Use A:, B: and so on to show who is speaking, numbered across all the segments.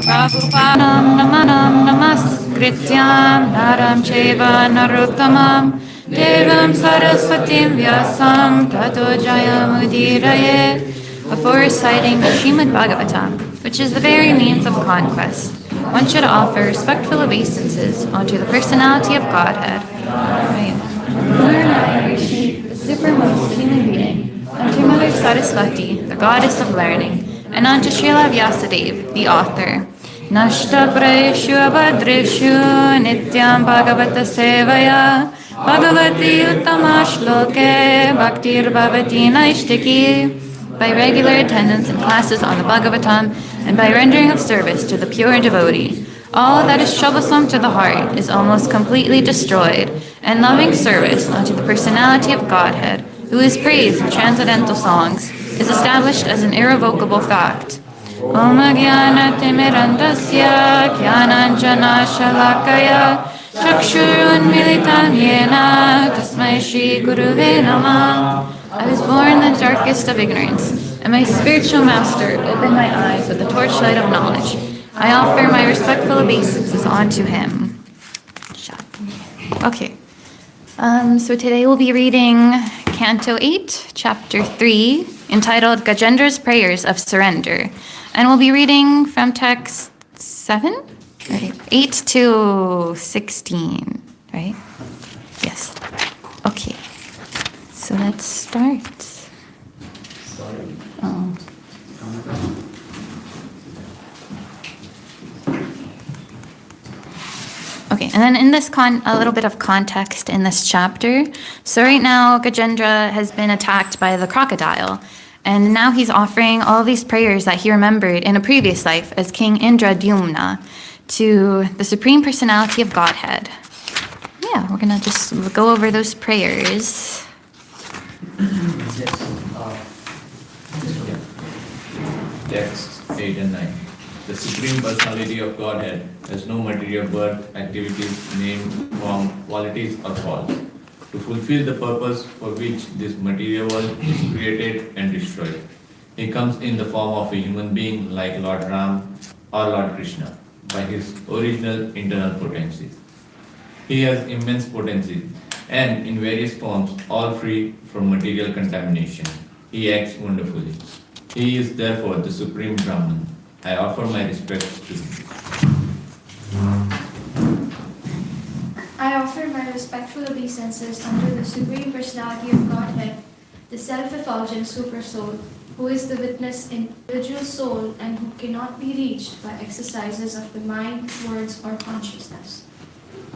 A: Prabhupada Namanam Namaskrityam Naram Cheva Narottamam Devam Saraswatim Vyasam Tato Jayamudiraye. Before reciting the Srimad Bhagavatam, which is the very means of conquest, one should offer respectful obeisances unto the personality of Godhead. Lord and I worship the supermost human being, unto Mother Saraswati, the goddess of learning, and unto Srila Vyasadeva, the author. Nashta Prayeshu Abhadreshu Nityam Bhagavata Sevaya Bhagavati Uttama Shloke Bhaktir Bhavati Naishtiki. By regular attendance in classes on the Bhagavatam and by rendering of service to the pure devotee, all that is troublesome to the heart is almost completely destroyed, and loving service unto the personality of Godhead, who is praised with transcendental songs, is established as an irrevocable fact. Om Jnana Timirandasya Jnananjana Shalakaya Chakshurun Militam Yena Tasmai Shri Guruve Namah. I was born in the darkest of ignorance, and my spiritual master opened my eyes with the torchlight of knowledge. I offer my respectful obeisances unto him. Okay. So today we'll be reading Canto 8, Chapter 3, entitled Gajendra's Prayers of Surrender. And we'll be reading from text 7? Right. 8 to 16, right? Yes. Okay. So let's start. Oh. Okay, and then in this a little bit of context in this chapter. So right now, Gajendra has been attacked by the crocodile, and now he's offering all these prayers that he remembered in a previous life as King Indradyumna to the Supreme Personality of Godhead. Yeah, we're gonna just go over those prayers.
B: Texts 8 and 9. The Supreme Personality of Godhead has no material birth, activities, name, form, qualities, or cause. To fulfill the purpose for which this material world is created and destroyed, he comes in the form of a human being like Lord Ram or Lord Krishna by his original internal potencies. He has immense potencies and in various forms, all free from material contamination. He acts wonderfully. He is therefore the Supreme Brahman. I offer my respects to him.
C: I offer my respectful obeisances unto the Supreme Personality of Godhead, the self-effulgent Supersoul, who is the witness individual soul and who cannot be reached by exercises of the mind, words, or consciousness.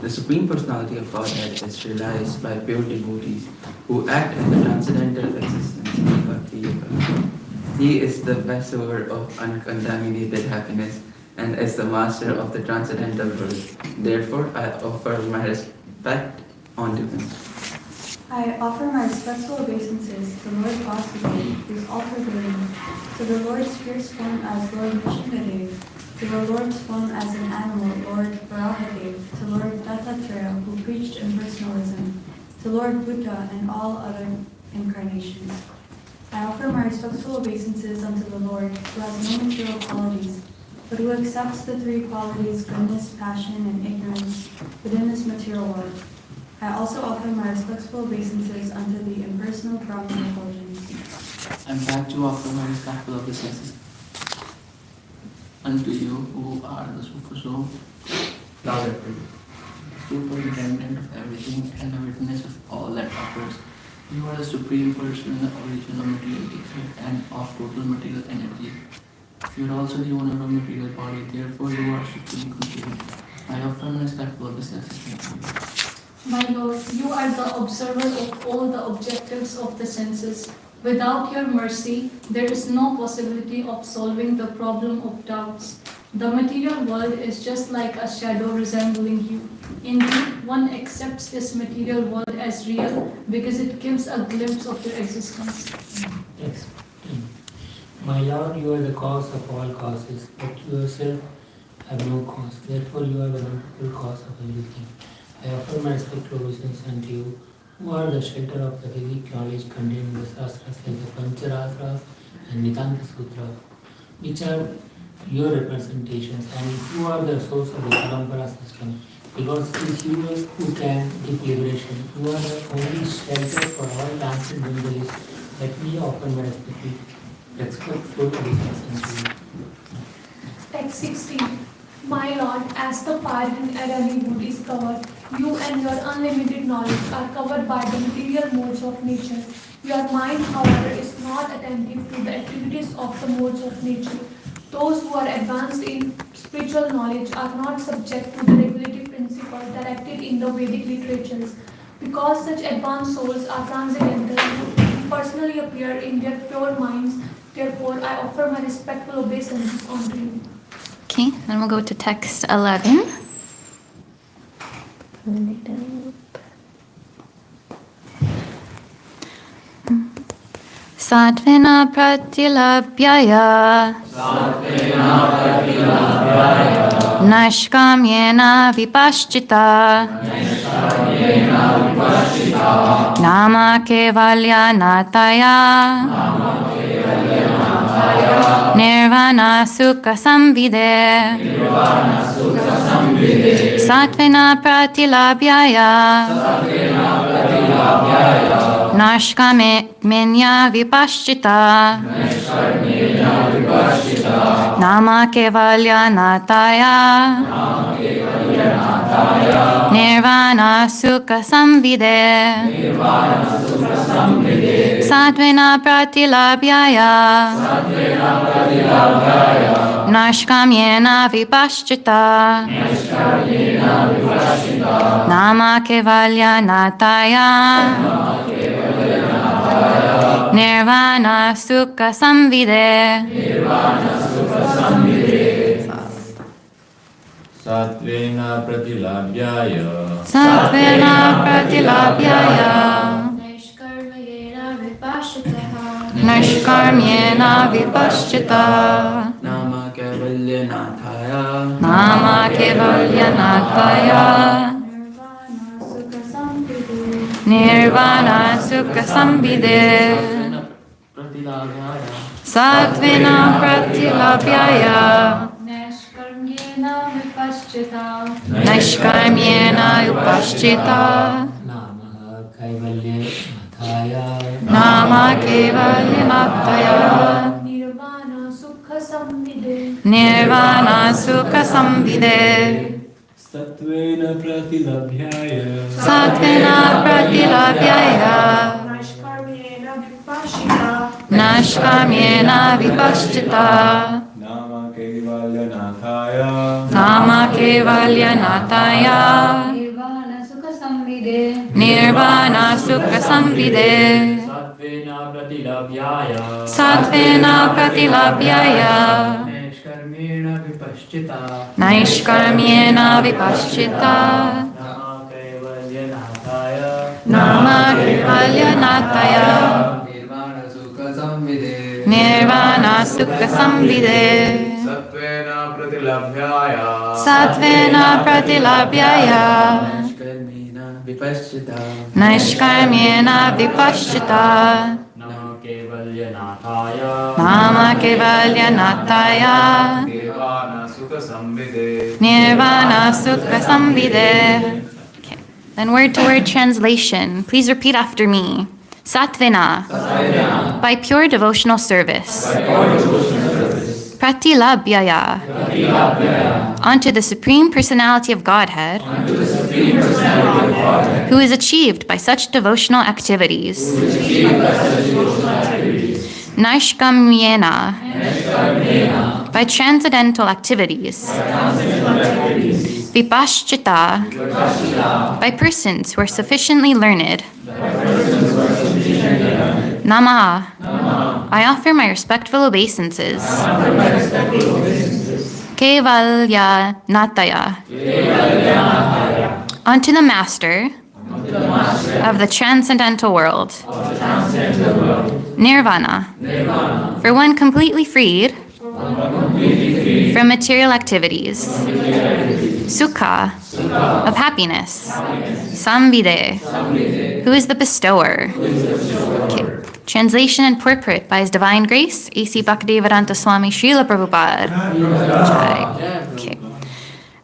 D: The Supreme Personality of Godhead is realized by pure devotees who act in the transcendental existence of Bhakti Yoga. He is the bestower of uncontaminated happiness and is the master of the transcendental world. Therefore, I offer my respect unto him.
E: I offer my respectful obeisances to Lord Vasudeva, whose altar burning, to the Lord's fierce form as Lord Nishingadev, to the Lord's form as an animal, Lord Varahadev, to Lord Dattatreya, who preached impersonalism, to Lord Buddha and all other incarnations. I offer my respectful obeisances unto the Lord, who has no material qualities, but who accepts the three qualities, goodness, passion, and ignorance, within this material world. I also offer my respectful obeisances unto the impersonal Brahman effulgence.
D: I'm back to offer my respectful obeisances unto you, who are the Super Soul, superintendent of everything and the witness of all that occurs. You are the Supreme Person, the origin of material nature and of total material energy. You are also the owner of material body, therefore you are supreme complete. I offer my respectful obeisances to you.
F: My Lord, you are the observer of all the objectives of the senses. Without your mercy, there is no possibility of solving the problem of doubts. The material world is just like a shadow resembling you. Indeed, one accepts this material world as real because it gives a glimpse of your existence.
G: Yes. My Lord, you are the cause of all causes, but you yourself have no cause. Therefore, you are the wonderful cause of everything. I offer my respectful obeisance unto you, who are the shelter of the Vedic knowledge contained in the Shastras like the Pancharasras and Nitanta Sutras, which are your representations, and who are the source of the Parampara system. Because it is you who can give liberation. You are the only shelter for all transcendentalists. Let me offer my respectful obeisance unto you.
F: Text 16. My Lord, as the fire in Adani wood is covered, you and your unlimited knowledge are covered by the material modes of nature. Your mind, however, is not attentive to the activities of the modes of nature. Those who are advanced in spiritual knowledge are not subject to the regulative principle directed in the Vedic literatures. Because such advanced souls are transcendental, who personally appear in their pure minds, therefore I offer my respectful obeisances unto you.
A: Okay, then we'll go to text 11. Satvena pratilabhyaya Nashkamyena vipaschita Nama kevalya nataya Nirvana sukha samvide Satvena pratilabhyaya Nashkamenya vipaschita Nama kevalya nataya Nirvana sukha samvide Satvena pratilabhyaya Nashkamyena vipaschita Nama kevalya nataya Nirvana sukha samvide
B: Satvena pratilabhyaya
A: Satvena pratilabhyaya Nashkarmyena vipaschita
D: Nama Kevalya Nathaya
A: Nama kevalya nataya Nirvana sukha samvide Satvena pratilabhyaya
F: Nashkarmyena vipaschita
A: Nashkarmyena vipaschita
G: Nama Kaivalya Nathaya
A: Nama kevalya nataya
F: Nirvana sukha samvide
A: Nirvana sukha samvide
H: Satvena pratilabhyaya
A: Satvena pratilabhyaya
F: Nashkarmyena vipaschita
A: Nashkamyena vipaschita
H: Nama kevalya nathaya
A: Nama kevalya nataya
F: Nirvana sukha samvide
A: Nirvana sukha samvide
H: Satvena pratilabhyaya
A: Satvena pratilabhyaya
D: Neshkarmena Vipaschita
A: Naishkarmyena vipaschita
H: Nama kevalya nathaya
A: Nama Kevalyanataya
D: Nirvana Sukha Samvide.
A: Nirvana Sukha Samvide
H: Satvena pratilabhyaya.
A: Satvena Pratilabhyaya
D: Nishkarmena Vipashchita.
A: Naishkarmyena Vipashchita
H: Namo Kevalyanataya.
A: Nama Kevalyanataya
H: Nirvana Sukha Samvide.
A: Nirvana Sukha Samvide. Okay. Then word to word translation. Please repeat after me. Satvena, by pure devotional service. Pratilabhyaya, unto the Supreme Personality of Godhead, who is achieved by such devotional activities. Naishkamyena, by transcendental activities. Vipashchita, by persons who are sufficiently learned. Namaha, I offer my respectful obeisances. Kevalya Nataya, unto the Master of the transcendental world. Nirvana, for one completely freed from material activities. Sukha, of happiness. Samvide, who is the bestower. Okay. Translation and purport by His Divine Grace, A.C. Bhaktivedanta Swami Srila Prabhupada. Jai. Okay.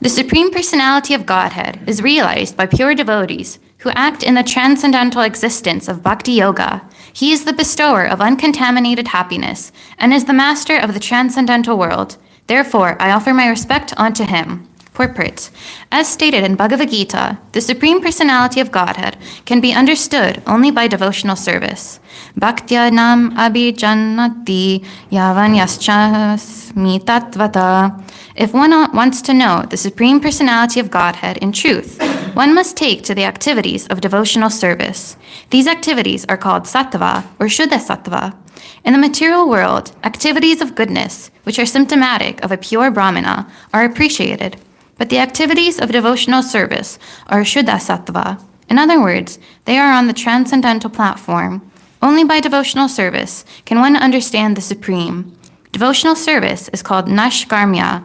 A: The Supreme Personality of Godhead is realized by pure devotees who act in the transcendental existence of Bhakti Yoga. He is the bestower of uncontaminated happiness and is the master of the transcendental world. Therefore, I offer my respect unto Him. Purport. As stated in Bhagavad Gita, the Supreme Personality of Godhead can be understood only by devotional service. Bhaktya nam abhijannati yavanyaschasmi tattvata. If one wants to know the Supreme Personality of Godhead in truth, one must take to the activities of devotional service. These activities are called sattva or shuddha sattva. In the material world, activities of goodness, which are symptomatic of a pure Brahmana, are appreciated. But the activities of devotional service are shuddha sattva. In other words, they are on the transcendental platform. Only by devotional service can one understand the Supreme. Devotional service is called nashkarmya.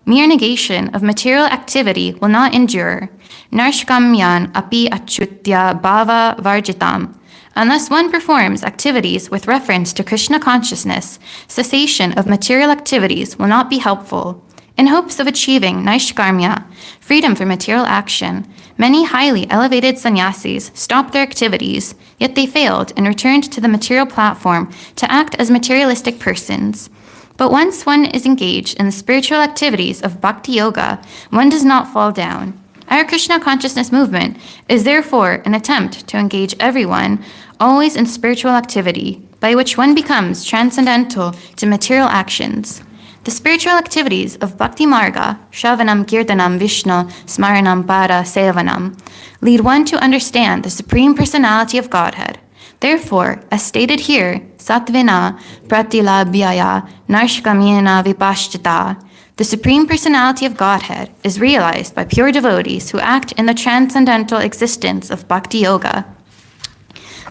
A: Mere negation of material activity will not endure. Nashkamyan api achutya bhava varjitam. Unless one performs activities with reference to Krishna consciousness, cessation of material activities will not be helpful. In hopes of achieving Naishkarmya, freedom from material action, many highly elevated sannyasis stopped their activities, yet they failed and returned to the material platform to act as materialistic persons. But once one is engaged in the spiritual activities of Bhakti Yoga, one does not fall down. Our Krishna consciousness movement is therefore an attempt to engage everyone always in spiritual activity, by which one becomes transcendental to material actions. The spiritual activities of Bhakti Marga, Shravanam, Kirtanam, Vishnu, Smaranam, Para, Sevanam, lead one to understand the Supreme Personality of Godhead. Therefore, as stated here, Satvena, Pratilabhyaya, Narshkamyena, Vipashchita, the Supreme Personality of Godhead is realized by pure devotees who act in the transcendental existence of Bhakti Yoga.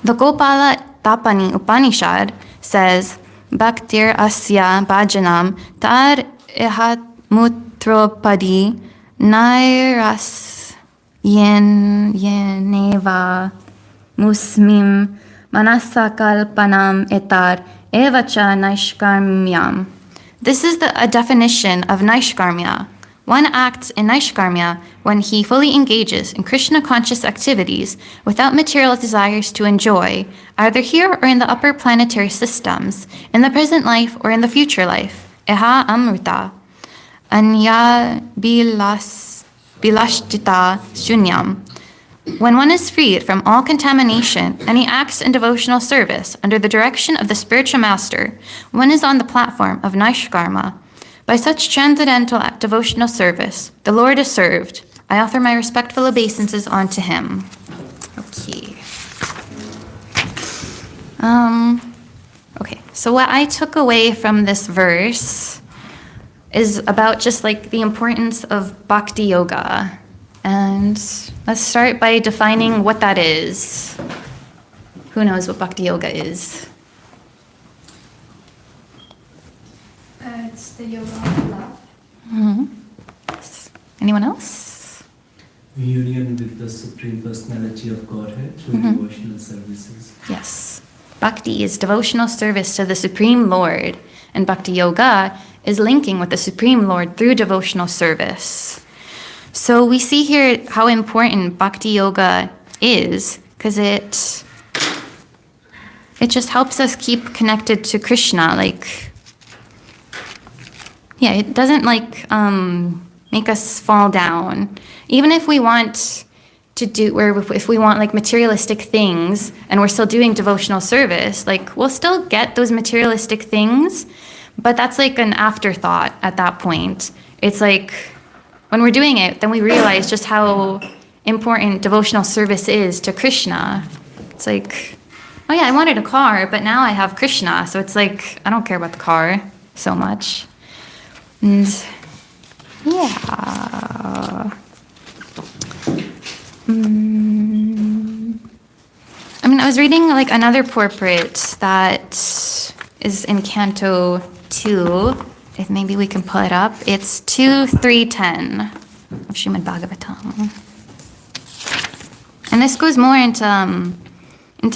A: The Gopala Tapani Upanishad says, Bhaktir asya bhajanam tar ihat mutropadi nairas yeneva musmim manasakalpanam etar evacha naishkarmyam. This is a definition of Naishkarmya. One acts in Naishkarmya when he fully engages in Krishna-conscious activities without material desires to enjoy, either here or in the upper planetary systems, in the present life or in the future life. Eha amrita. Anya bilashtita shunyam. When one is freed from all contamination and he acts in devotional service under the direction of the spiritual master, one is on the platform of Naishkarma. By such transcendental devotional service, the Lord is served. I offer my respectful obeisances unto Him. Okay. Okay, so what I took away from this verse is about just like the importance of Bhakti Yoga And let's start by defining what that is. Who knows what Bhakti Yoga is?
C: It's the yoga of love.
A: Yes. Anyone else?
I: Union with the Supreme Personality of Godhead through devotional services.
A: Yes. Bhakti is devotional service to the Supreme Lord, and Bhakti Yoga is linking with the Supreme Lord through devotional service. So we see here how important Bhakti Yoga is, because it just helps us keep connected to Krishna. Like, yeah, it doesn't like make us fall down. Even if we want to do, or if we want like materialistic things and we're still doing devotional service, like we'll still get those materialistic things, but that's like an afterthought at that point. It's like when we're doing it, then we realize just how important devotional service is to Krishna. It's like, oh yeah, I wanted a car, but now I have Krishna, so it's like I don't care about the car so much. And yeah. I mean, I was reading like another portrait that is in Canto 2. If maybe we can pull it up. It's 2.3.10 of Srimad Bhagavatam. And this goes more into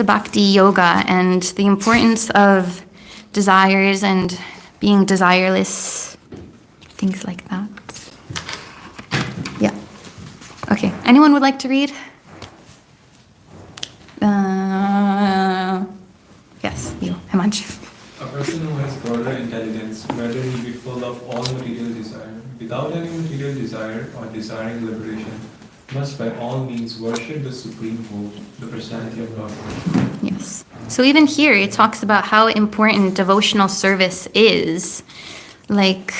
A: Bhakti Yoga and the importance of desires and being desireless, things like that. Yeah. Okay. Anyone would like to read? Yes, you, Himansh.
J: A person who has broader intelligence, whether he be full of all material desire, without any material desire or desiring liberation, must by all means worship the Supreme Hope, the personality of God.
A: Yes. So even here, it talks about how important devotional service is. Like,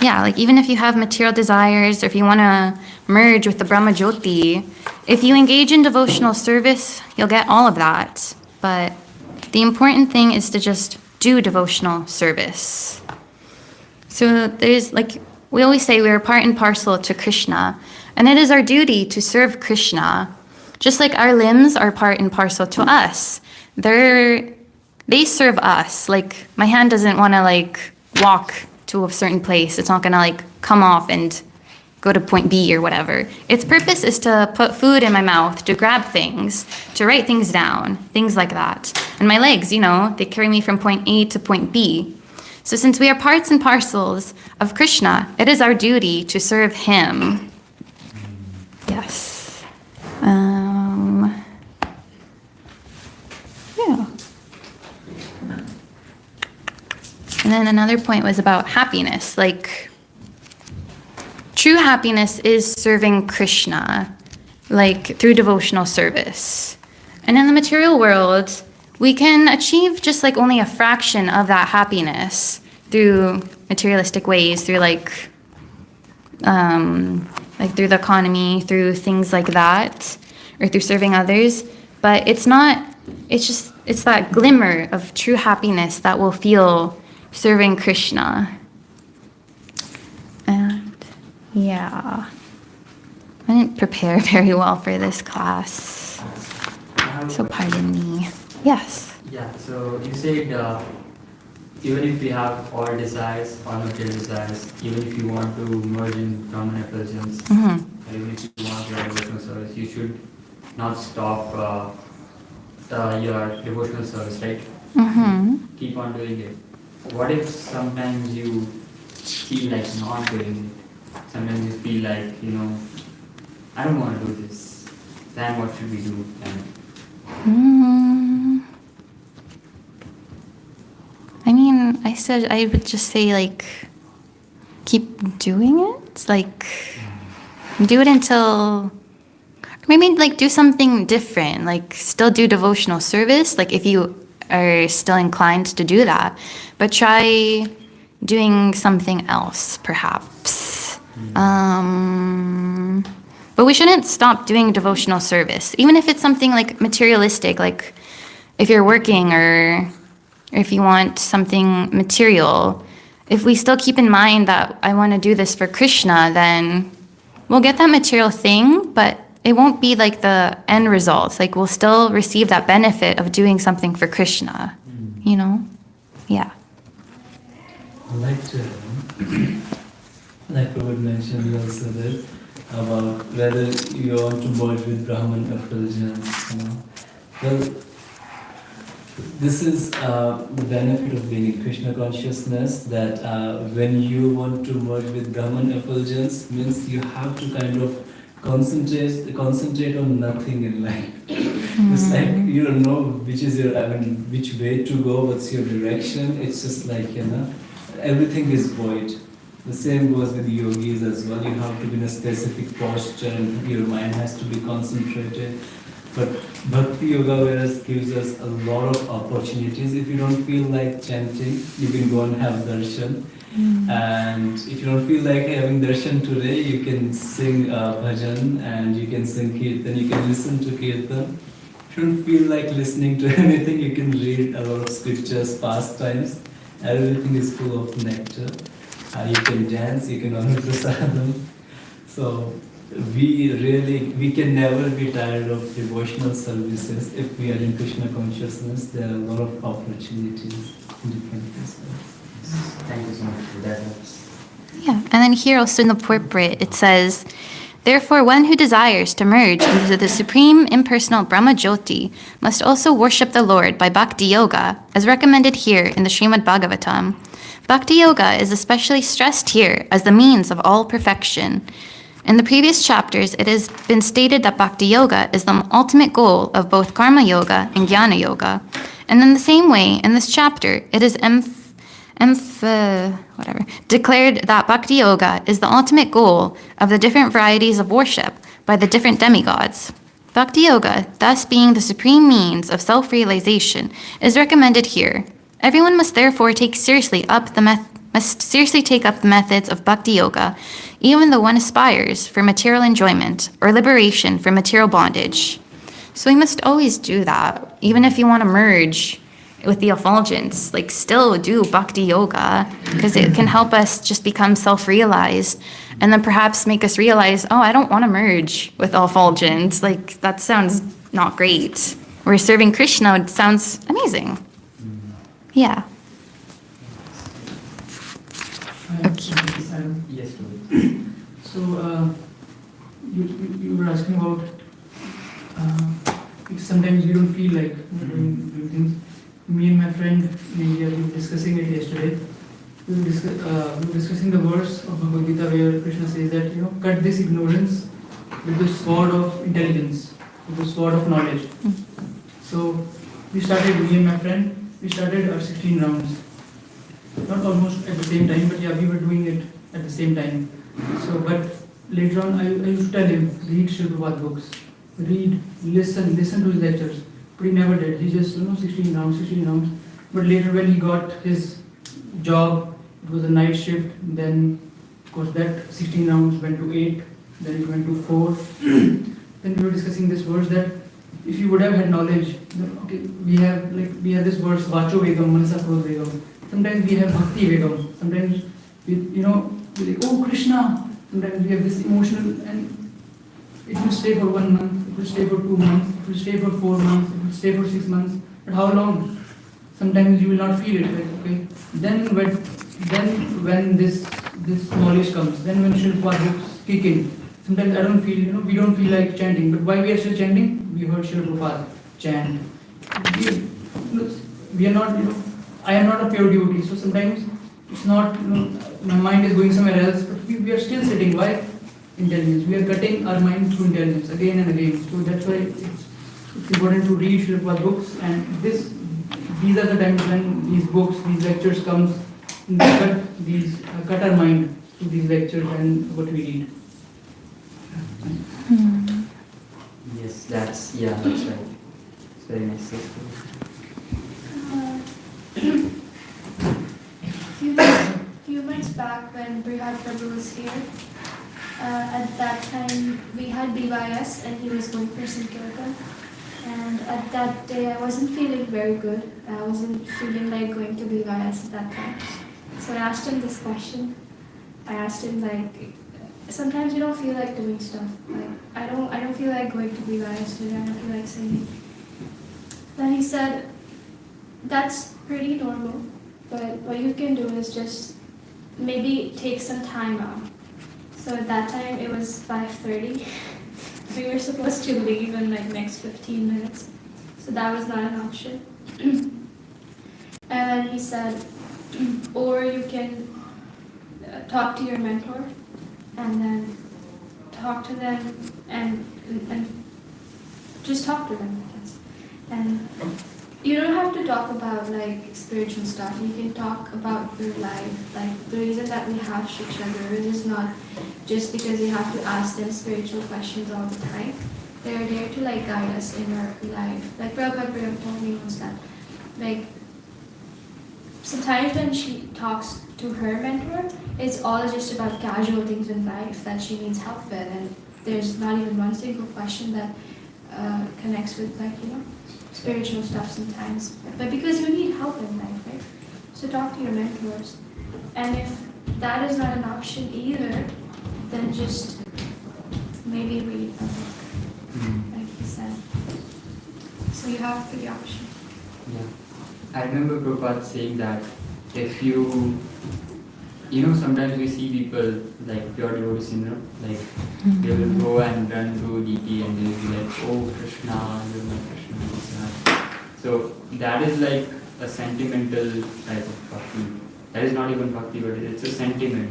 A: yeah, like even if you have material desires or if you want to merge with the Brahma Jyoti, if you engage in devotional service, you'll get all of that. But the important thing is to just do devotional service. So there's like, we always say we're part and parcel to Krishna, and it is our duty to serve Krishna. Just like our limbs are part and parcel to us. They serve us. Like my hand doesn't want to like walk to a certain place. It's not going to like come off and go to point B or whatever. Its purpose is to put food in my mouth, to grab things, to write things down, things like that. And my legs, you know, they carry me from point A to point B. So since we are parts and parcels of Krishna, it is our duty to serve him. Yes. Yeah. And then another point was about happiness. Like, true happiness is serving Krishna, like through devotional service. And in the material world, we can achieve just like only a fraction of that happiness through materialistic ways, through like through the economy, through things like that, or through serving others. But it's that glimmer of true happiness that we'll feel serving Krishna. And yeah, I didn't prepare very well for this class, so pardon me. Yes.
K: Yeah, so you said even if we have all desires, all material desires, even if you want to merge in Brahman effulgence, even if you want your devotional service, you should not stop your devotional service, right? Keep on doing it. What if sometimes you feel like not doing it? Sometimes you feel like, I don't want to do this. Then what should we do then?
A: I mean, I would just say, like, keep doing it. Like, do it until, maybe, like, do something different. Like, still do devotional service, like, if you are still inclined to do that. But try doing something else, perhaps. But we shouldn't stop doing devotional service, even if it's something, like, materialistic, like, if you're working or if you want something material, if we still keep in mind that I want to do this for Krishna, then we'll get that material thing, but it won't be like the end results. Like we'll still receive that benefit of doing something for Krishna, you know? Yeah.
I: Like Prabhupada mentioned also that about whether you want to merge with Brahman effulgence, you know. Well, this is the benefit of being in Krishna consciousness, that when you want to merge with Brahman effulgence, means you have to kind of concentrate on nothing in life. It's like you don't know which way to go, what's your direction. It's just like, you know, everything is void. The same goes with yogis as well. You have to be in a specific posture and your mind has to be concentrated. But Bhakti Yoga whereas gives us a lot of opportunities. If you don't feel like chanting, you can go and have darshan. And if you don't feel like having darshan today, you can sing bhajan and you can sing kirtan, you can listen to kirtan. If you don't feel like listening to anything, you can read a lot of scriptures, pastimes. Everything is full of nectar. You can dance, you can honor prasadam. So we can never be tired of devotional services. If we are in Krishna consciousness, there are a lot of opportunities in different places.
K: Thank you so much for that.
A: Yeah, and then here also in the purport it says, therefore one who desires to merge into the supreme impersonal Brahma Jyoti must also worship the Lord by Bhakti Yoga, as recommended here in the Srimad Bhagavatam. Bhakti Yoga is especially stressed here as the means of all perfection. In the previous chapters, it has been stated that Bhakti Yoga is the ultimate goal of both Karma Yoga and Jnana Yoga. And in the same way, in this chapter, it is declared that Bhakti Yoga is the ultimate goal of the different varieties of worship by the different demigods. Bhakti Yoga, thus being the supreme means of self-realization, is recommended here. Everyone must therefore seriously take up the methods of Bhakti Yoga, even though one aspires for material enjoyment or liberation from material bondage. So we must always do that, even if you want to merge with the effulgence, like still do Bhakti Yoga, because it can help us just become self-realized, and then perhaps make us realize, oh, I don't want to merge with effulgence. Like that sounds not great. We're serving Krishna, it sounds amazing. Yeah. Okay.
K: Yes,
L: So, you were asking about sometimes we don't feel like doing things. Me and my friend, we were discussing it yesterday. We were discussing the verse of Bhagavad Gita where Krishna says that, you know, cut this ignorance with the sword of intelligence, with the sword of knowledge. So, me and my friend, we started our 16 rounds. Not almost at the same time, but yeah, we were doing it at the same time. So, but later on, I used to tell him, read Srila Prabhupada books, read, listen to his lectures. But he never did. He just, 16 rounds. But later when he got his job, it was a night shift, then of course that 16 rounds went to 8, then it went to 4. Then we were discussing this verse that if you would have had knowledge, okay, we have this verse, Vacho Vegam, Manasa Krodh Vegam. Sometimes we have Bhakti Vegam. Sometimes we're like, oh Krishna. Sometimes we have this emotional, and it will stay for 1 month, it will stay for 2 months, it will stay for 4 months, it will stay for 6 months. But how long? Sometimes you will not feel it, right? Okay. Then when this knowledge comes, then when Srila Prabhupada books kick in, sometimes we don't feel like chanting. But why we are still chanting? We heard Srila Prabhupada chant. We are not, I am not a pure devotee, so sometimes it's not, my mind is going somewhere else, but we are still sitting. Why? Intelligence. We are cutting our mind through intelligence again and again. So that's why it's important to read Srila Prabhupada books, and these are the times when these books, these lectures comes, cut our mind through these lectures and what we read.
K: Yes, that's right. It's very nice.
C: Few months back when Brihad Prabhu was here, at that time we had BYS and he was going for Sankirtan. And at that day I wasn't feeling very good. I wasn't feeling like going to BYS at that time. So I asked him this question. I asked him like, sometimes you don't feel like doing stuff. Like I don't feel like going to Viva's today. I don't feel like singing. Then he said, that's pretty normal, but what you can do is just maybe take some time out. So at that time it was 5:30. We were supposed to leave in like next 15 minutes. So that was not an option. And then he said, or you can talk to your mentor and then talk to them and just talk to them, I guess. And you don't have to talk about like spiritual stuff. You can talk about your life. Like the reason that we have Shiksha Gurus is not just because you have to ask them spiritual questions all the time. They're there to like guide us in our life. Like Prabhupada told me once that, like sometimes when she talks to her mentor, it's all just about casual things in life that she needs help with, and there's not even one single question that connects with like spiritual stuff sometimes. But because you need help in life, right? So talk to your mentors, and if that is not an option either, then just maybe read a book, like he said. So you have the option.
K: Yeah. I remember Prabhupada saying that if you sometimes we see people like pure devotees, like they will go and run through DP and they'll be like, oh Krishna, you're my Krishna, this and that. So that is like a sentimental type of bhakti. That is not even bhakti, but it's a sentiment.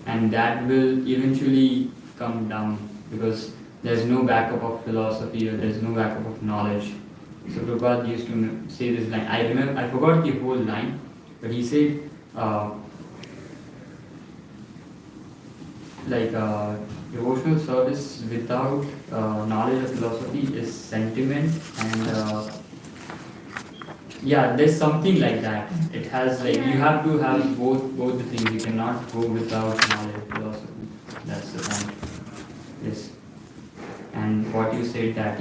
K: And that will eventually come down because there's no backup of philosophy or there's no backup of knowledge. So Prabhupada used to say this line. I forgot the whole line, but he said, devotional service without knowledge of philosophy is sentiment, and there's something like that. It has like you have to have both the things. You cannot go without knowledge of philosophy. That's the point. Yes. And what you said that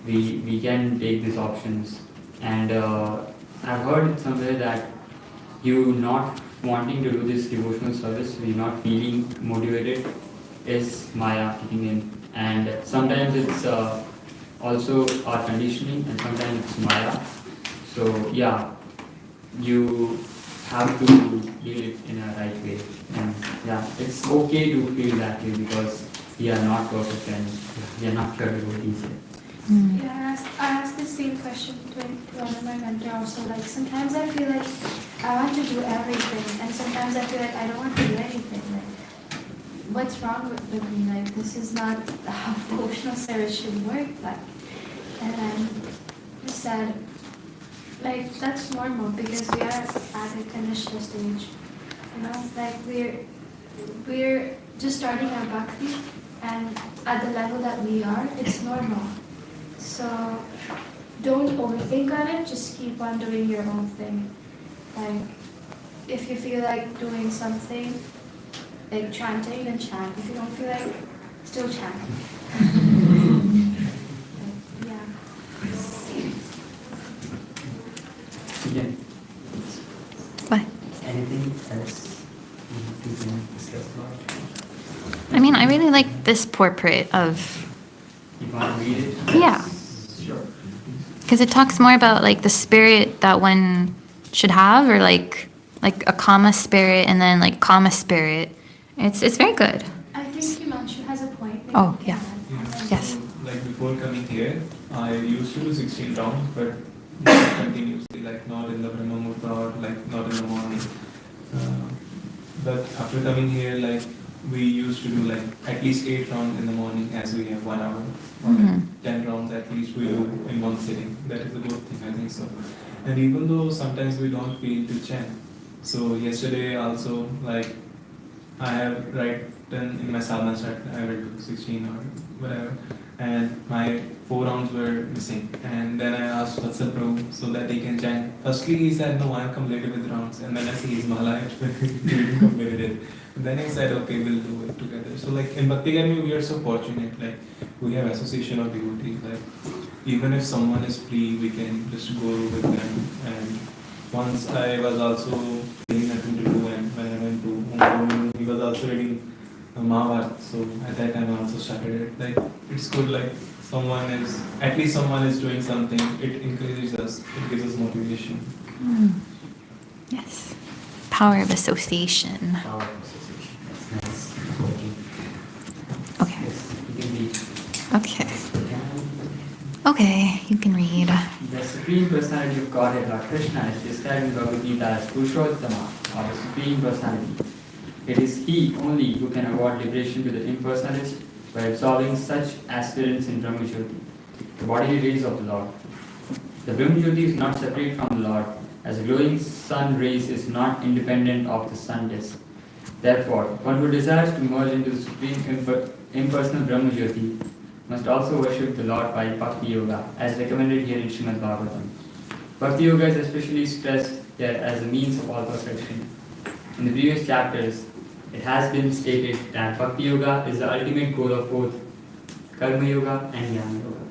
K: we can take these options, and I've heard it somewhere that you not wanting to do this devotional service, you're not feeling motivated, is Maya kicking in. And sometimes it's also our conditioning, and sometimes it's Maya. So you have to deal it in a right way. And it's okay to feel that way because we are not perfect and we are not sure devotees yet.
C: Yeah, I asked the same question to one of my mentors also. Like sometimes I feel like I want to do everything, and sometimes I feel like I don't want to do anything. Like, what's wrong with me? Like, this is not how devotional service should work. Like, and then he said, like that's normal because we are at a conditional stage. Like we're just starting our bhakti, and at the level that we are, it's normal. So don't overthink on it, just keep on doing your own thing. Like if you feel like doing something, like chanting, then chant. If you don't feel like, still chant.
A: Bye.
K: Anything else you can discuss about?
A: I mean, I really like this portrait of.
K: You want to read it?
A: Yeah.
K: Sure.
A: Because it talks more about like the spirit that one should have, or like a kama spirit and then like kama spirit. It's very good.
C: I think Himanshu has a point.
A: Oh yeah. Yes.
J: Like before coming here, I used to do 16 rounds, but not continuously, like not in the Brahma Murta or like not in the morning. But after coming here, like we used to do like at least 8 rounds in the morning as we have 1 hour. Or like 10 rounds at least we do in one sitting. That is a good thing, I think so. And even though sometimes we don't feel to chant. So yesterday also, like I have written in my sadhana chart, I will do 16 or whatever. And my 4 rounds were missing. And then I asked Vatsal Prabhu so that he can chant. Firstly he said, no, I am completed with rounds. And then I see his mala, he didn't complete it. And then I said, okay, we'll do it together. So like in Bhakti Academy, we are so fortunate. Like we have association of devotees. Like even if someone is free, we can just go with them. And once I was also playing a 2 Mahabharata, so at that time I also started it. Like it's good, like at least someone is doing something. It encourages us. It gives us motivation.
A: Yes. Power of association.
K: Power of association. That's nice.
A: Okay.
K: Yes, you can read.
A: Okay. Okay, you can read.
K: The Supreme Personality of Godhead, Lord Krishna, is described in Bhagavad Gita as Purushottama, or the Supreme Personality. It is He only who can award liberation to the impersonalist by absolving such aspirants in Brahmajyoti, the bodily rays of the Lord. The Brahmajyoti is not separate from the Lord, as the glowing sun rays is not independent of the sun disk. Therefore, one who desires to merge into the Supreme Impersonal Brahmajyoti must also worship the Lord by Bhakti Yoga, as recommended here in Srimad Bhagavatam. Bhakti Yoga is especially stressed there as a means of all perfection. In the previous chapters, it has been stated that Bhakti Yoga is the ultimate goal of both Karma Yoga and Jnana Yoga.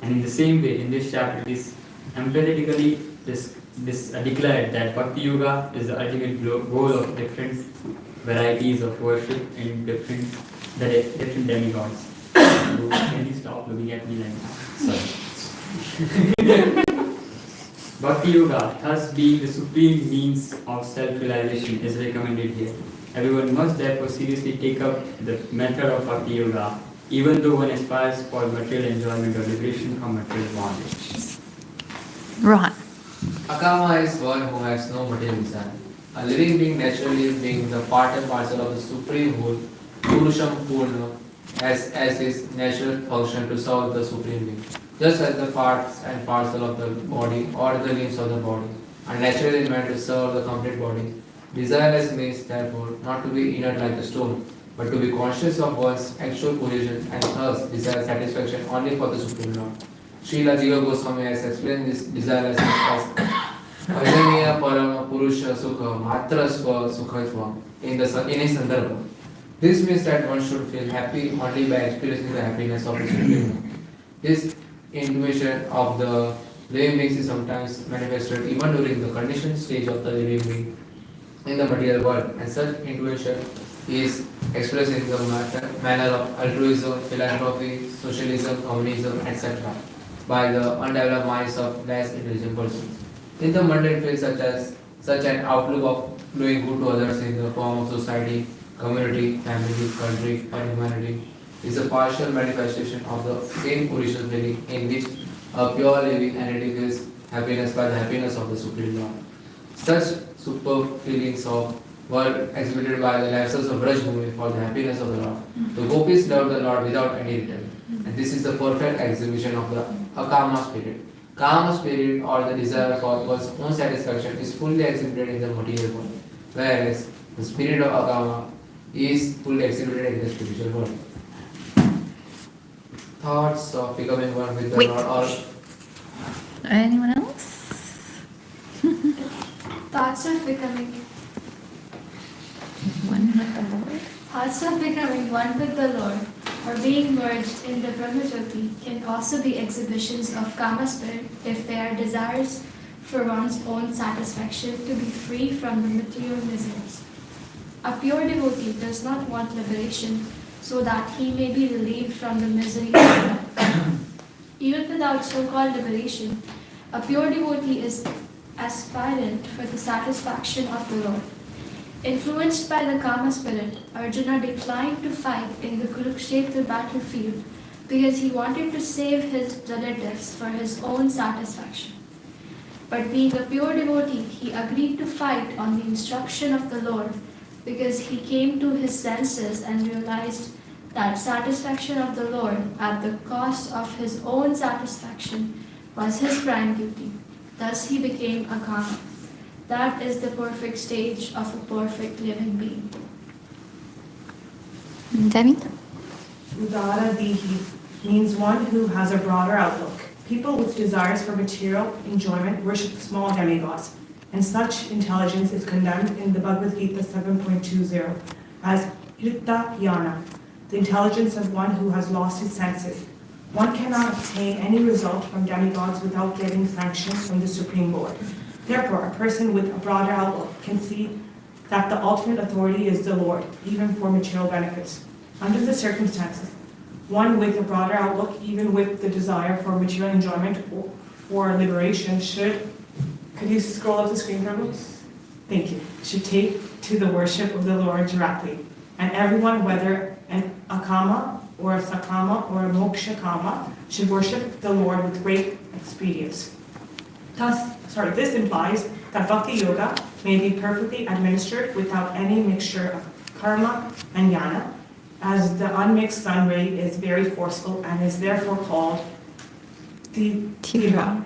K: And in the same way, in this chapter, it is emphatically declared that Bhakti Yoga is the ultimate goal of different varieties of worship in different demigods. So, can you stop looking at me like that? Sorry. Bhakti Yoga, thus being the supreme means of self-realization, is recommended here. Everyone must therefore seriously take up the method of Bhakti Yoga, even though one aspires for material enjoyment or liberation from material bondage.
A: Rohan.
M: Akama is one who has no material desire. A living being naturally being the part and parcel of the Supreme Whole, Purusham Purna, as his natural function to serve the Supreme Being. Just as the parts and parcel of the body or the limbs of the body are naturally meant to serve the complete body, desireless means therefore not to be inert like a stone, but to be conscious of one's actual position and thus desire satisfaction only for the Supreme Lord. Srila Jiva Goswami has explained this desirelessness as Bhajaniya Parama Purusha Sukha Matra Swa Sukhatva in his Sandarbha. This means that one should feel happy only by experiencing the happiness of the Supreme Lord. This intuition of the living beings is sometimes manifested even during the conditioned stage of the living being in the material world, and such intuition is expressed in the manner of altruism, philanthropy, socialism, communism, etc. by the undeveloped minds of less intelligent persons. In the mundane field, such an outlook of doing good to others in the form of society, community, family, country, or humanity is a partial manifestation of the same original feeling in which a pure living entity feels happiness by the happiness of the Supreme Lord. Such superb feelings were exhibited by the damsels of Brajbhumi for the happiness of the Lord. The gopis loved the Lord without any return, and this is the perfect exhibition of the Akama spirit. Kama spirit, or the desire for one's own satisfaction, is fully exhibited in the material world, whereas the spirit of Akama is fully exhibited in the spiritual world. Thoughts of becoming one with the Lord, or
A: anyone else?
C: Thoughts of becoming
A: One with the Lord.
C: Thoughts of becoming one with the Lord or being merged in the Brahmajyoti can also be exhibitions of Kama spirit if they are desires for one's own satisfaction to be free from the material miseries. A pure devotee does not want liberation so that he may be relieved from the misery of life. Even without so-called liberation, a pure devotee is aspirant for the satisfaction of the Lord. Influenced by the Kama spirit, Arjuna declined to fight in the Kurukshetra battlefield because he wanted to save his relatives for his own satisfaction. But being a pure devotee, he agreed to fight on the instruction of the Lord because he came to his senses and realized that satisfaction of the Lord at the cost of his own satisfaction was his prime duty. Thus he became a Kama. That is the perfect stage of a perfect living being.
A: Debbie?
N: Udara Dihi means one who has a broader outlook. People with desires for material enjoyment worship small demigods, and such intelligence is condemned in the Bhagavad Gita 7.20 as Hritta Yana, the intelligence of one who has lost his senses. One cannot obtain any result from demigods without getting sanction from the Supreme Lord. Therefore, a person with a broader outlook can see that the ultimate authority is the Lord, even for material benefits. Under the circumstances, one with a broader outlook, even with the desire for material enjoyment or for liberation, could you scroll up the screen for me? Thank you. Should take to the worship of the Lord directly. And everyone, whether an akama or a sakama or a mokshakama, should worship the Lord with great expedience. This implies that bhakti yoga may be perfectly administered without any mixture of karma and jnana, as the unmixed sun ray is very forceful and is therefore called tiva.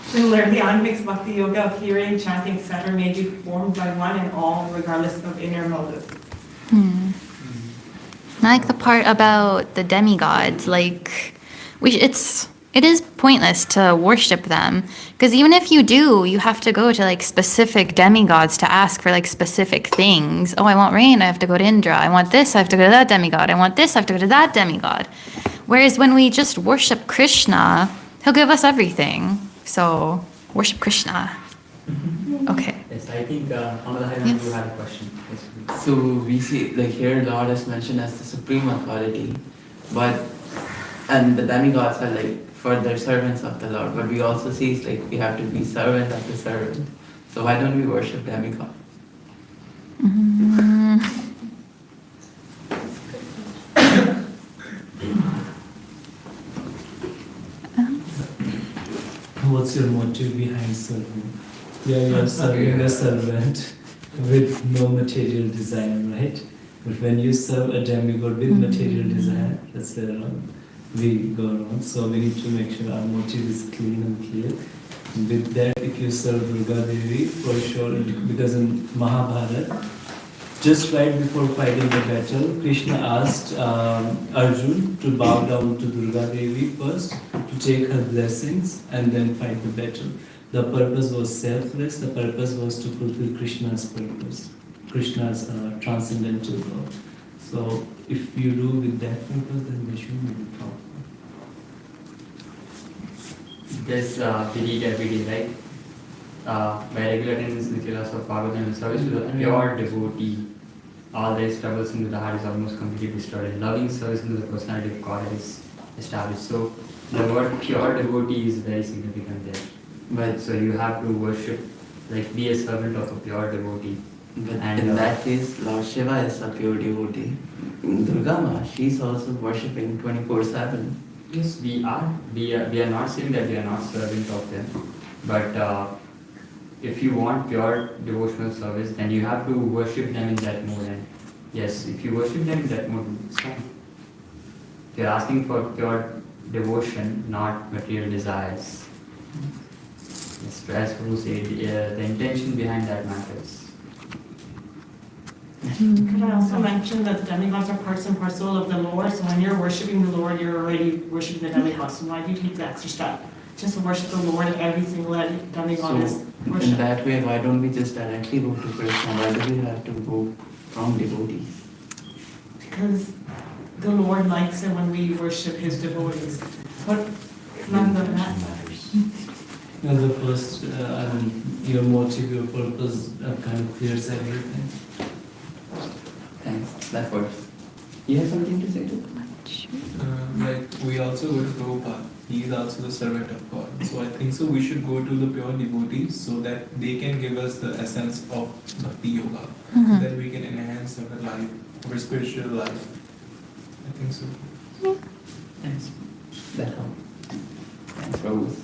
N: Similarly, unmixed bhakti yoga of hearing, chanting, etc. may be performed by one and all, regardless of inner motive.
A: I like the part about the demigods. Like, it is pointless to worship them, because even if you do, you have to go to like specific demigods to ask for like specific things. Oh, I want rain, I have to go to Indra. I want this, I have to go to that demigod. I want this, I have to go to that demigod. Whereas when we just worship Krishna, he'll give us everything. So worship Krishna. Okay.
K: Yes, I think Amadahari, you had a question. Yes, please.
D: So we see, like here, Lord is mentioned as the supreme authority, and the demigods are like further servants of the Lord. But we also see it's like we have to be servant of the servant. So why don't we worship demigods?
I: What's your motive behind serving? Yeah, you are serving a servant with no material desire, right? But when you serve a demigod with material desire, that's where we go wrong. So we need to make sure our motive is clean and clear. With that, if you serve Durga Devi, for sure, because in Mahabharata, just right before fighting the battle, Krishna asked Arjun to bow down to Durga Devi first, to take her blessings, and then fight the battle. The purpose was selfless, the purpose was to fulfill Krishna's purpose, Krishna's transcendental law. So if you do with that purpose, then there shouldn't be a problem.
K: This we read every day, right? By regular attendance in the class of Bhagavatam and service to the pure devotee, all their troubles into the heart is almost completely destroyed. Loving service into the personality of God is established. So the word pure devotee is very significant there. But so you have to worship, like be a servant of a pure devotee.
D: But in that case, Lord Shiva is a pure devotee. Durga Ma, she's also worshipping 24/7.
K: Yes, we are. We are not saying that we are not servant of them, but if you want pure devotional service, then you have to worship them in that mode. And yes, if you worship them in that mode, it's fine. If you're asking for pure devotion, not material desires. Yes, as Guru said, the intention behind that matters.
N: Could I also mention that the demigods are parts and parcel of the Lord, so when you're worshiping the Lord, you're already worshiping the demigods. So why do you take the extra step? Just to worship the Lord, every single demigod is worshipped.
D: In that way, why don't we just directly go to Krishna? Why do we have to go from devotees?
N: Because the Lord likes it when we worship His devotees. But nonetheless,
I: The first, your motive, your purpose kind of clears everything.
D: Thanks, that works. You have something to say to that?
J: Like we also go to Prabhupada, he is also the servant of God. So I think so we should go to the pure devotees so that they can give us the essence of Bhakti Yoga. So that we can enhance our life, our spiritual life. I think so.
D: Yeah. Thanks. That helps. Thanks, Prabhu.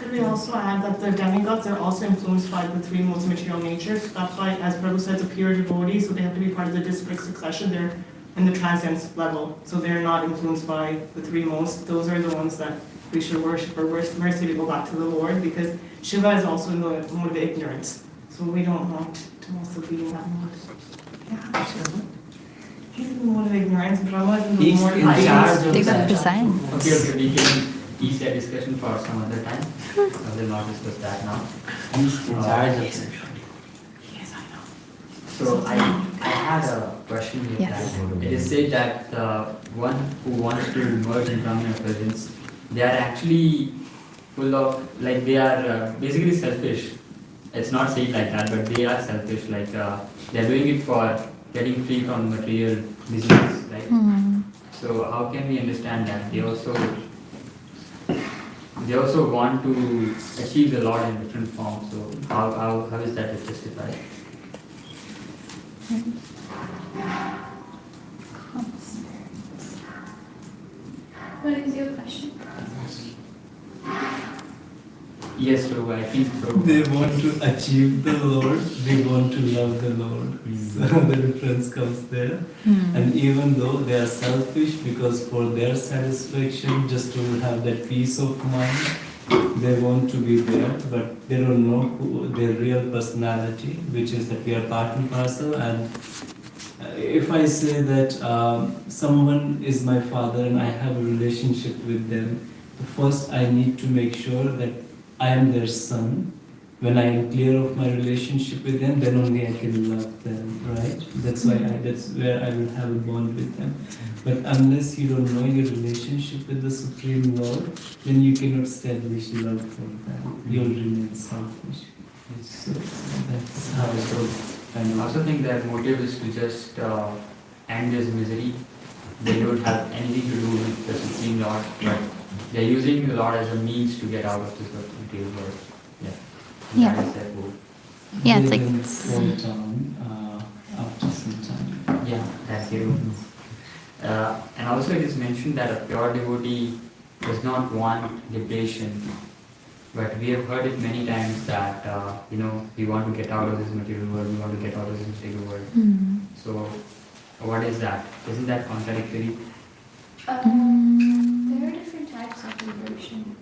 N: could we also add that the demigods are also influenced by the three most material natures? That's why, as Prabhu said, it's a pure devotee, so they have to be part of the disparate succession. They're in the transcendence level, so they're not influenced by the three most. Those are the ones that we should worship, or mercy to go back to the Lord, because Shiva is also in the mode of ignorance. So we don't want to also be in that mode. Yeah, Shiva. He's in the mode of ignorance, Brahma is in the mode of ignorance.
K: Okay, we can teach that discussion for some other time. I will not discuss that now.
D: He's in charge of it.
N: Yes, I know.
K: So I had a question here.
A: Yes.
K: It is said that the one who wants to merge in Brahmana presence, they are actually full of, like they are basically selfish. It's not said like that, but they are selfish. Like they're doing it for getting free from material business, right? So how can we understand that? They also want to achieve the Lord in different forms. So how is that justified?
C: What is your question?
K: Yes, so I think so.
I: They want to achieve the Lord, they want to love the Lord. So the difference comes there. And even though they are selfish because for their satisfaction, just to have that peace of mind, they want to be there, but they don't know their real personality, which is that we are part and parcel. And if I say that someone is my father and I have a relationship with them, first I need to make sure that I am their son. When I am clear of my relationship with them, then only I can love them, right? That's where I will have a bond with them. But unless you don't know your relationship with the Supreme Lord, then you cannot establish love for them. You'll remain selfish. So that's how it goes.
K: I also think their motive is to just end this misery. They don't have anything to do with the Supreme Lord, but they're using the Lord as a means to get out of this material world.
A: Yeah.
K: That is their goal.
A: Yeah, it's
I: They
A: like
I: will fall down after some time.
K: Yeah, that's it. And also it is mentioned that a pure devotee does not want liberation. But we have heard it many times that, we want to get out of this material world, we want to get out of this material world. So, what is that? Isn't that contradictory?
C: There are different types of liberation.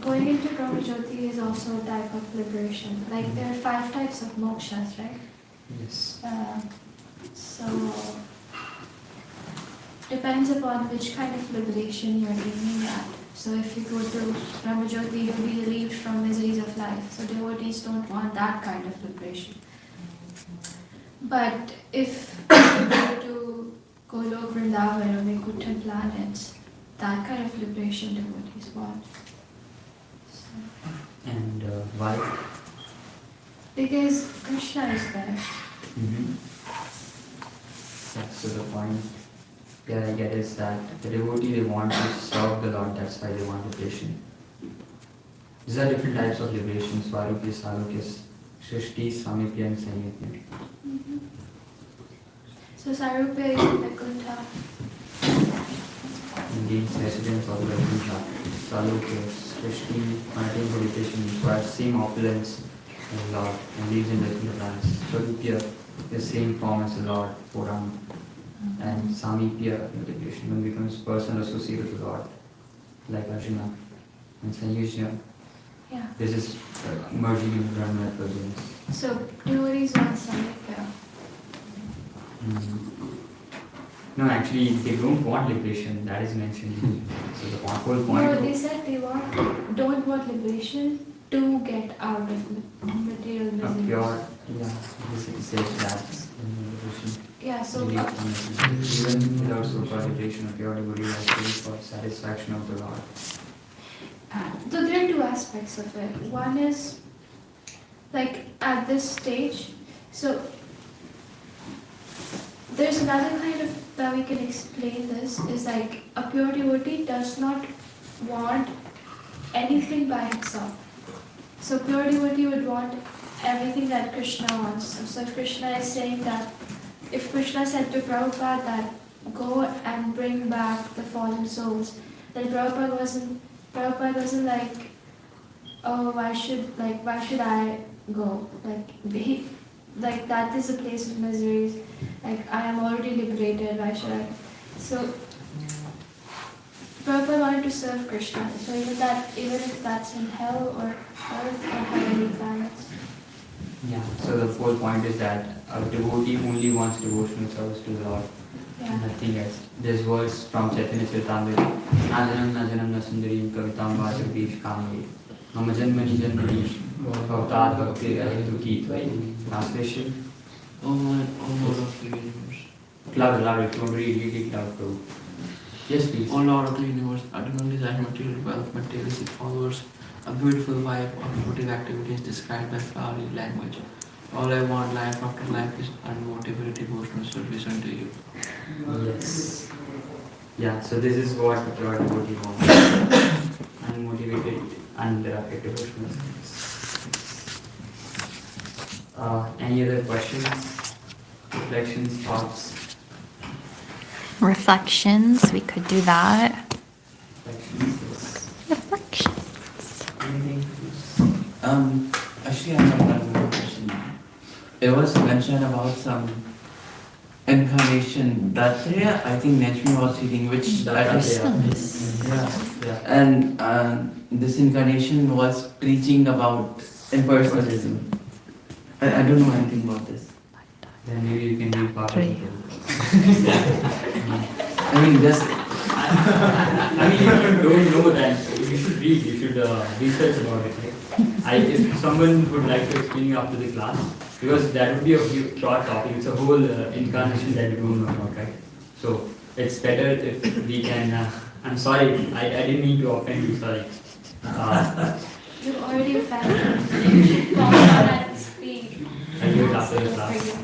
C: Going into Brahmajyoti is also a type of liberation. Like there are 5 types of mokshas, right?
K: Yes.
C: So depends upon which kind of liberation you're aiming at. So if you go to Brahmajyoti, you'll be relieved from miseries of life. So devotees don't want that kind of liberation. But if you go to Golok, Vrindavan, or Vaikuntha planets, that kind of liberation devotees want.
K: And why?
C: Because Krishna is there.
K: That's the point. Yeah, I get is that the devotee, they want to serve the Lord, that's why they want liberation. These are different types of liberation, Swarupya, Sarupya, Shrishti, Samipya and Samipya.
C: So Sarupya is Vaikuntha.
K: Indeed, residents of the Vaikuntha, Salukya, Shrishti, unattained meditation requires same opulence as the Lord and lives in Vaikuntha lands. Swarupya, the same form as the Lord, Puram. And Samipya integration, one becomes person associated with God, like Arjuna. And Sanyusya,
C: Yeah.
K: this is merging in Brahma presence.
C: So devotees want Samipya.
K: No, actually, they don't want liberation, that is mentioned. So the whole point.
C: No, they said they don't want liberation to get out of material miseries.
K: Pure, yeah, this says that.
C: Yeah, so
K: even without so-called liberation of pure devotee has to for satisfaction of the Lord.
C: So there are 2 aspects of it. One is like at this stage, so there's another kind of that we can explain this is like a pure devotee does not want anything by himself. So pure devotee would want everything that Krishna wants. So if Krishna is saying that, if Krishna said to Prabhupada that go and bring back the fallen souls, then Prabhupada wasn't like, oh, why should I go? Like that is a place of miseries. Like I am already liberated. Why should I? So Prabhupada wanted to serve Krishna. So even if that's in hell or earth or heavenly planets.
K: Yeah, so the whole point is that a devotee only wants devotional service to the Lord.
C: Yeah.
K: Nothing else. This verse from Chaitanya Charitamrita, na janam na sundarim kavitam vajagdish kamve, mama janmani janmani bhavtat bhakti rahitu ki tvai. Translation?
I: O Lord of the universe,
K: louder, if you want to read it loud, Prabhu. Yes, please.
D: O Lord of the universe, I do not desire material wealth, materialistic followers, a beautiful wife, or motive activities described by flowery language. All I want life after life is unmotivated devotional service unto you.
K: Yes. Yeah, so this is what your devotee wants. Unmotivated and devotional service. Any other questions, reflections, thoughts?
A: Reflections, we could do that.
K: Reflections.
A: Reflections.
D: Actually, I have one more question. It was mentioned about some incarnation that I think Najmi was reading, which that is,
K: yeah.
D: And this incarnation was preaching about impersonalism. I don't know anything about this.
K: Then maybe you can read part of it.
D: I mean, just.
K: I mean, if you don't know that, you should read, you should research about it. Right? If someone would like to explain you after the class, because that would be a huge short topic, it's a whole incarnation that you don't know about, right? So it's better if we can. I'm sorry, I didn't mean to offend you, sorry.
C: You've already offended him. You should fall down at his feet.
K: I'll do it after the class.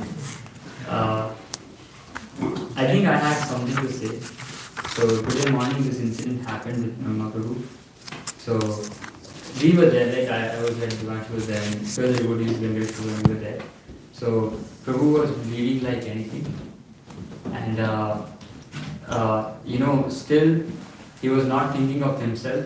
K: I think I had something to say. So today morning this incident happened with Mahaprabhu. So we were there, like I was there, Divanshu was there, and further devotees when we were there. So Prabhu was bleeding like anything. And still he was not thinking of himself.